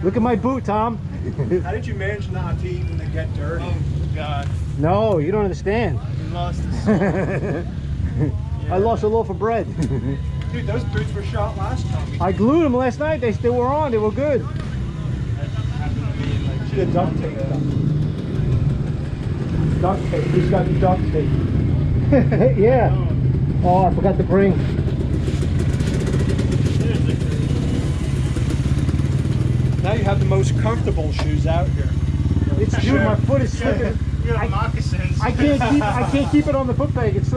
Look at my boot, Tom. How did you manage not to eat when they get dirty? Oh God. No, you don't understand. We lost the soul. I lost a loaf of bread. Dude, those boots were shot last time. I glued them last night. They still were on. They were good. That happened to me in like Should have duct tape them. Duct tape. Who's got the duct tape? Yeah. Oh, I forgot to bring. Now you have the most comfortable shoes out here. It's true. My foot is slipping. You have moccasins. I can't keep it on the foot peg. It's